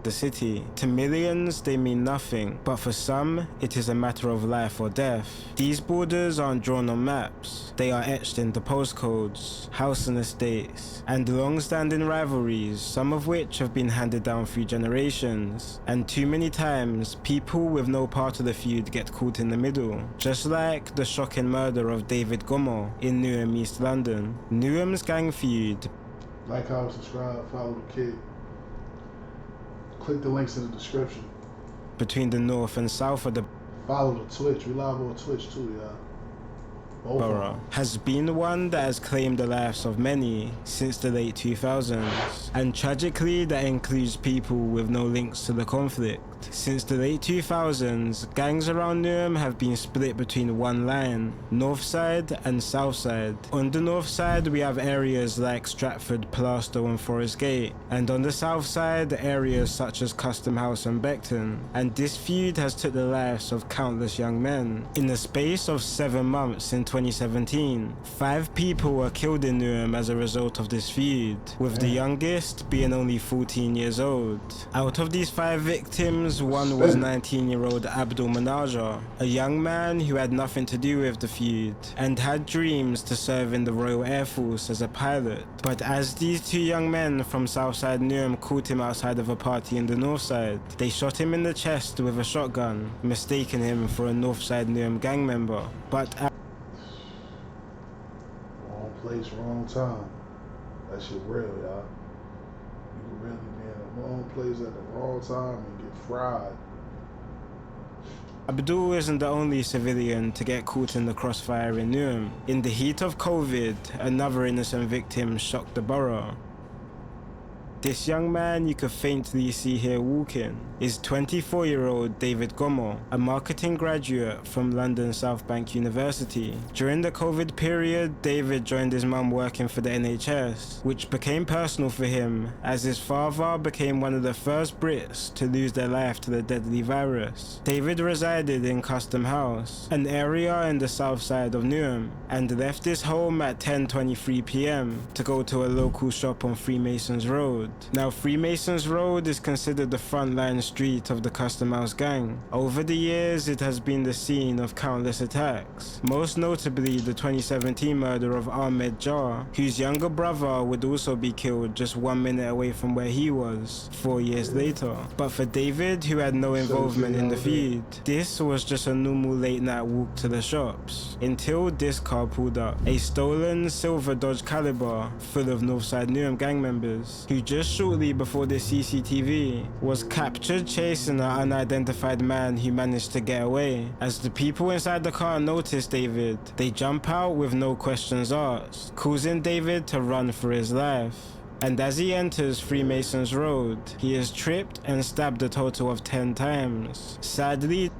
the city. To millions, they mean nothing, but for some, it is a matter of life or death. These borders aren't drawn on maps, they are etched into postcodes, house and estates, and long-standing rivalries, some of which have been handed down through generations. And too many times, people with no part of the feud get caught in the middle, just like the shocking murder of David Gomoh in Newham, East London. Newham's gang feud. Like, comment, subscribe, follow the kid. Click the links in the description. Between the north and south of the follow the Twitch. We live on Twitch too, y'all. borough has been one that has claimed the lives of many since the late 2000s, and tragically that includes people with no links to the conflict. Since the late 2000s, gangs around Newham have been split between one line, north side and south side. On the north side we have areas like Stratford, Plaistow and Forest Gate, and on the south side areas such as Custom House and Beckton, and this feud has took the lives of countless young men. In the space of 7 months in 2017, 5 people were killed in Newham as a result of this feud, with the youngest being only 14 years old. Out of these 5 victims, one was 19-year-old Abdul Manager, a young man who had nothing to do with the feud and had dreams to serve in the Royal Air Force as a pilot. But as these 2 young men from Southside Newham caught him outside of a party in the north side, they shot him in the chest with a shotgun, mistaking him for a Northside Newham gang member. But wrong place, wrong time. That shit real, y'all. You can really be in the wrong place at the wrong time and get fried. Abdul isn't the only civilian to get caught in the crossfire in Newham. In the heat of COVID, another innocent victim shocked the borough. This young man you could faintly see here walking is 24-year-old David Gomoh, a marketing graduate from London South Bank University. During the COVID period, David joined his mum working for the NHS, which became personal for him as his father became one of the first Brits to lose their life to the deadly virus. David resided in Custom House, an area in the south side of Newham, and left his home at 10:23 PM to go to a local shop on Freemasons Road. Now, Freemasons Road is considered the frontline street of the Custom House gang. Over the years, it has been the scene of countless attacks, most notably the 2017 murder of Ahmed Jar, whose younger brother would also be killed just 1 minute away from where he was 4 years later. But for David, who had no involvement in the feud, this was just a normal late night walk to the shops, until this car pulled up, a stolen silver Dodge Caliber full of Northside Newham gang members, who just shortly before the CCTV was captured chasing an unidentified man who managed to get away. As the people inside the car notice David, they jump out with no questions asked, causing David to run for his life. And as he enters Freemasons Road, he is tripped and stabbed a total of 10 times. Sadly,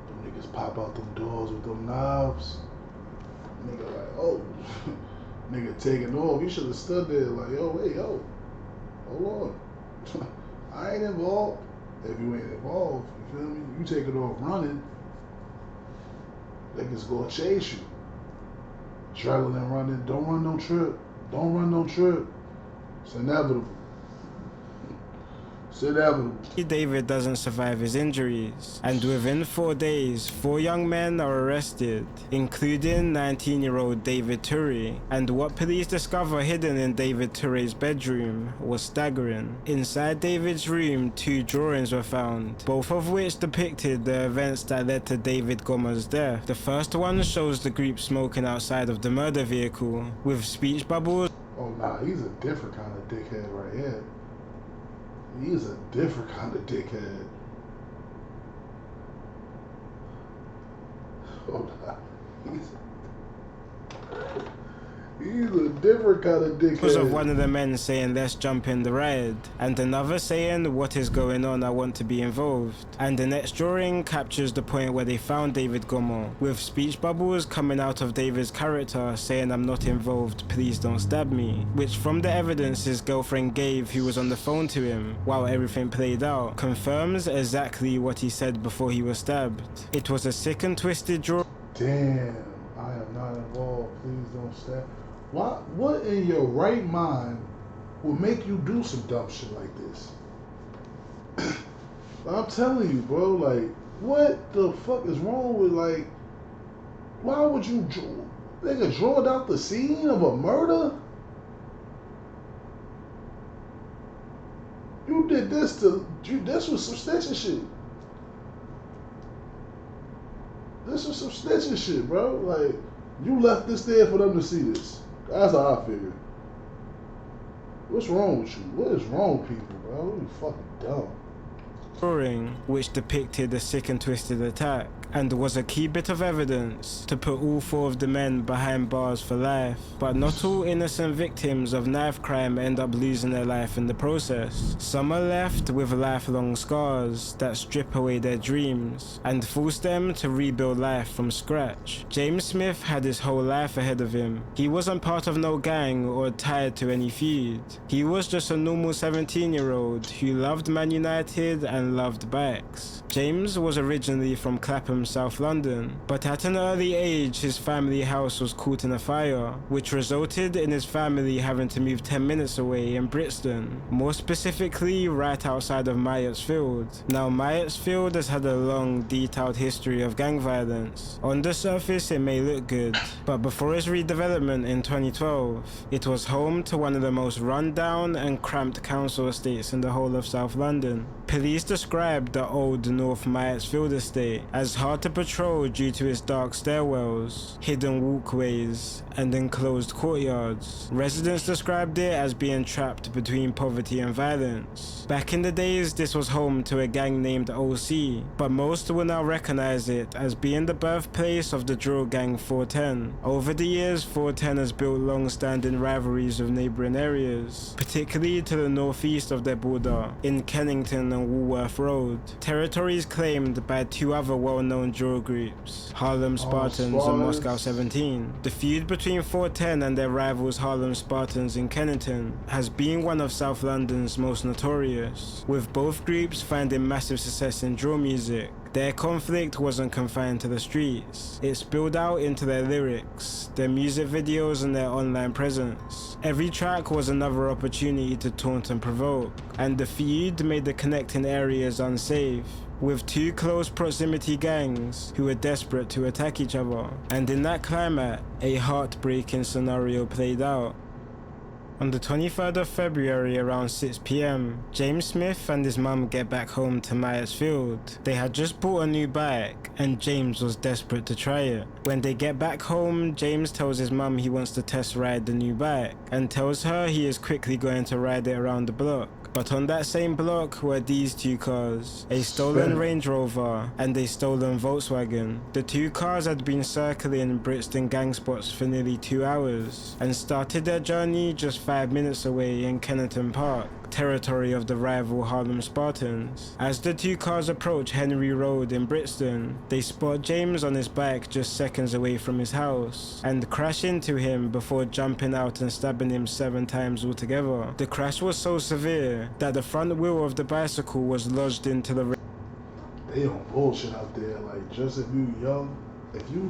Them niggas pop out them doors with them knives. Nigga like, oh. Nigga taking off. You should have stood there like, yo, hey, yo, hold on. I ain't involved. If you ain't involved, you feel me? You take it off running, niggas gonna chase you. Struggling and running. Don't run no trip. Don't run no trip. It's inevitable. David doesn't survive his injuries, and within 4 days, 4 young men are arrested, including 19-year-old David Toure. And what police discover hidden in David Toure's bedroom was staggering. Inside David's room, 2 drawings were found, both of which depicted the events that led to David Gomoh's death. The first one shows the group smoking outside of the murder vehicle, with speech bubbles. Oh nah, he's a different kind of dickhead right here. He's a different kind of dickhead. Oh, nah. He's a different kind of dickhead. Because of one of the men saying, "Let's jump in the ride," and another saying, "What is going on? I want to be involved." And the next drawing captures the point where they found David Gomoh, with speech bubbles coming out of David's character saying, "I'm not involved, please don't stab me," which from the evidence his girlfriend gave, who was on the phone to him while everything played out, confirms exactly what he said before he was stabbed. It was a sick and twisted drawing. Damn, I am not involved, please don't stab. What in your right mind will make you do some dumb shit like this. I'm telling you, bro, like, what the fuck is wrong with, like, why would you, nigga, draw out the scene of a murder? You did this this was some snitching shit. This was some snitching shit, bro. Like, you left this there for them to see this. That's how I figure. What's wrong with you? What is wrong with people, bro? You fucking dumb. Drawing, which depicted a sick and twisted attack, and was a key bit of evidence to put all 4 of the men behind bars for life. But not all innocent victims of knife crime end up losing their life in the process. Some are left with lifelong scars that strip away their dreams and force them to rebuild life from scratch. James Smith had his whole life ahead of him. He wasn't part of no gang or tied to any feud. He was just a normal 17-year-old who loved Man United and loved bikes. James was originally from Clapham, South London, but at an early age his family house was caught in a fire, which resulted in his family having to move 10 minutes away in Brixton, more specifically right outside of Myatt's Field. Now Myatt's Field has had a long, detailed history of gang violence. On the surface it may look good, but before its redevelopment in 2012, it was home to one of the most run-down and cramped council estates in the whole of South London. Police described the old North Myatt's Field estate as hard to patrol due to its dark stairwells, hidden walkways, and enclosed courtyards. Residents described it as being trapped between poverty and violence. Back in the days, this was home to a gang named OC, but most will now recognize it as being the birthplace of the drill gang 410. Over the years, 410 has built long-standing rivalries with neighbouring areas, particularly to the northeast of their border, in Kennington and Woolworth Road, territories claimed by 2 other well-known drill groups, Harlem Spartans and Moscow 17. The feud between 410 and their rivals Harlem Spartans in Kennington has been one of South London's most notorious, with both groups finding massive success in drill music. Their conflict wasn't confined to the streets. It spilled out into their lyrics, their music videos, and their online presence. Every track was another opportunity to taunt and provoke, and the feud made the connecting areas unsafe, with 2 close proximity gangs who were desperate to attack each other. And in that climate, a heartbreaking scenario played out. On the 23rd of February around 6 PM, James Smith and his mum get back home to Myatt's Field. They had just bought a new bike and James was desperate to try it. When they get back home, James tells his mum he wants to test ride the new bike and tells her he is quickly going to ride it around the block. But on that same block were these 2 cars, a stolen Range Rover and a stolen Volkswagen. The 2 cars had been circling Brixton gang spots for nearly 2 hours and started their journey just 5 minutes away in Kennington Park, territory of the rival Harlem Spartans. As the 2 cars approach Henry Road in Brixton, they spot James on his bike just seconds away from his house and crash into him before jumping out and stabbing him 7 times altogether. The crash was so severe that the front wheel of the bicycle was lodged into the They on bullshit out there. Like, just if you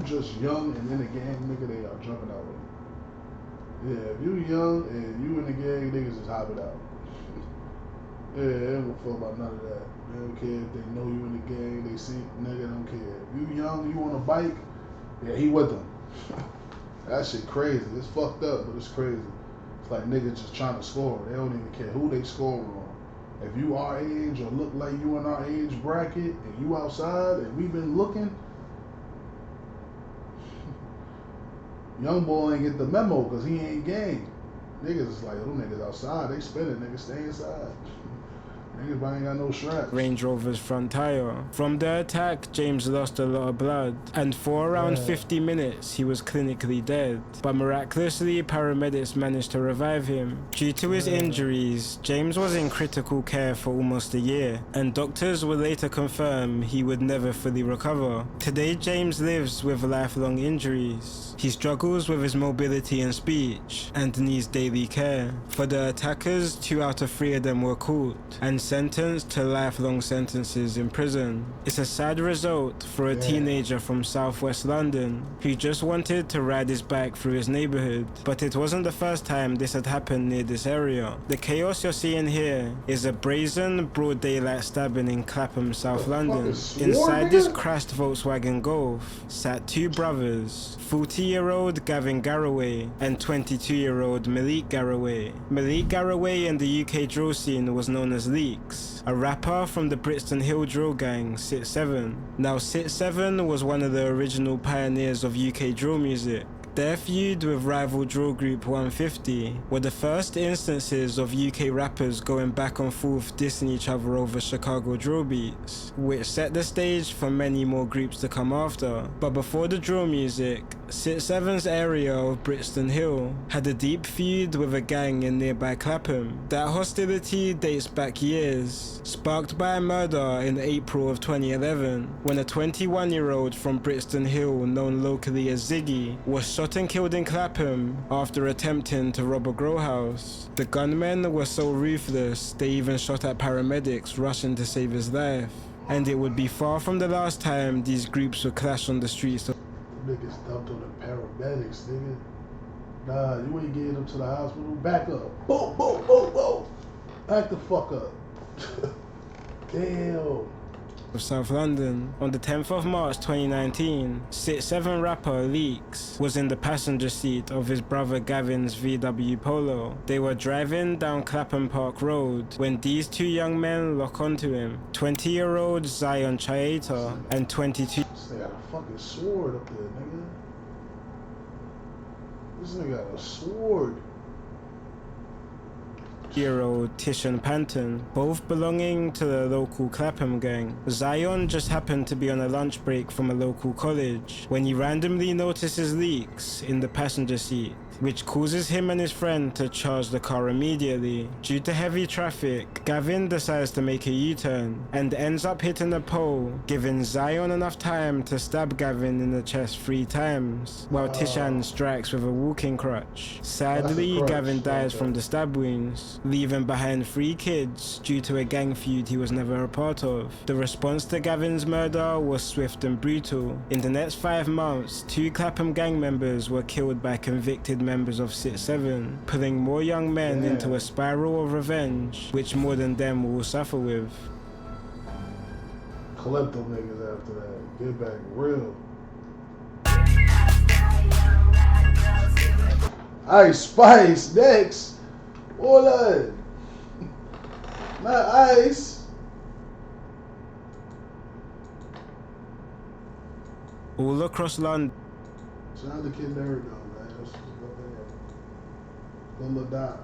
just young and in the gang, nigga, they are jumping out with you. Yeah, if you young and you in the gang, niggas just hopping out. Yeah, they don't fuck about none of that. They don't care if they know you in the gang, they see, nigga, don't care. If you young, you on a bike, yeah, he with them. That shit crazy. It's fucked up, but it's crazy. It's like niggas just trying to score. They don't even care who they scoring on. If you our age or look like you in our age bracket and you outside and we been looking, young boy ain't get the memo because he ain't gang. Niggas is like, them niggas outside, they spinning, niggas stay inside. Niggas ain't got no straps. Range Rover's front tire. From the attack, James lost a lot of blood, and for around 50 minutes he was clinically dead. But miraculously, paramedics managed to revive him. Due to his injuries, James was in critical care for almost a year, and doctors would later confirm he would never fully recover. Today, James lives with lifelong injuries. He struggles with his mobility and speech, and needs daily care. For the attackers, 2 out of 3 of them were caught, and sentenced to lifelong sentences in prison. It's a sad result for a teenager from southwest London who just wanted to ride his bike through his neighborhood, but it wasn't the first time this had happened near this area. The chaos you're seeing here is a brazen, broad daylight stabbing in Clapham, South London. Inside this crashed Volkswagen Golf sat two brothers, 40-year-old Gavin Garaway and 22-year-old Malik Garaway. Malik Garaway in the UK drill scene was known as Leaks, a rapper from the Brixton Hill drill gang Sit 7. Now Sit 7 was one of the original pioneers of UK drill music. Their feud with rival drill group 150 were the first instances of UK rappers going back and forth dissing each other over Chicago drill beats, which set the stage for many more groups to come after. But before the drill music, Sit 7's area of Brixton Hill had a deep feud with a gang in nearby Clapham. That hostility dates back years, sparked by a murder in April of 2011, when a 21-year-old from Brixton Hill, known locally as Ziggy, was shot and killed in Clapham after attempting to rob a grow house. The gunmen were so ruthless, they even shot at paramedics rushing to save his life. And it would be far from the last time these groups would clash on the streets of niggas dumped on the paramedics, nigga. Nah, you ain't getting them to the hospital. Back up. Boom, boom, boom, boom. Back the fuck up. Damn. of South London. On the 10th of March 2019, Sit 7 rapper Leaks was in the passenger seat of his brother Gavin's VW Polo. They were driving down Clapham Park Road when these two young men lock onto him, 20-year-old Zion Chaeta and 22. This nigga got a fucking sword up there, nigga. This nigga got a sword. Year-old Tishan Panton, both belonging to the local Clapham gang. Zion just happened to be on a lunch break from a local college when he randomly notices Leaks in the passenger seat, which causes him and his friend to charge the car immediately. Due to heavy traffic, Gavin decides to make a U-turn and ends up hitting a pole, giving Zion enough time to stab Gavin in the chest 3 times, while Tishan strikes with a walking crutch. Sadly, Gavin dies from the stab wounds, leaving behind 3 kids due to a gang feud he was never a part of. The response to Gavin's murder was swift and brutal. In the next 5 months, 2 Clapham gang members were killed by convicted members of Sit 7, pulling more young men into a spiral of revenge, which more than them will suffer with. Collect them niggas after that. Get back real. Ice Spice next. Hold on. Not Ice. All across London. Shout out to Kid Nerd though, man. That's what's up there. Little Dot.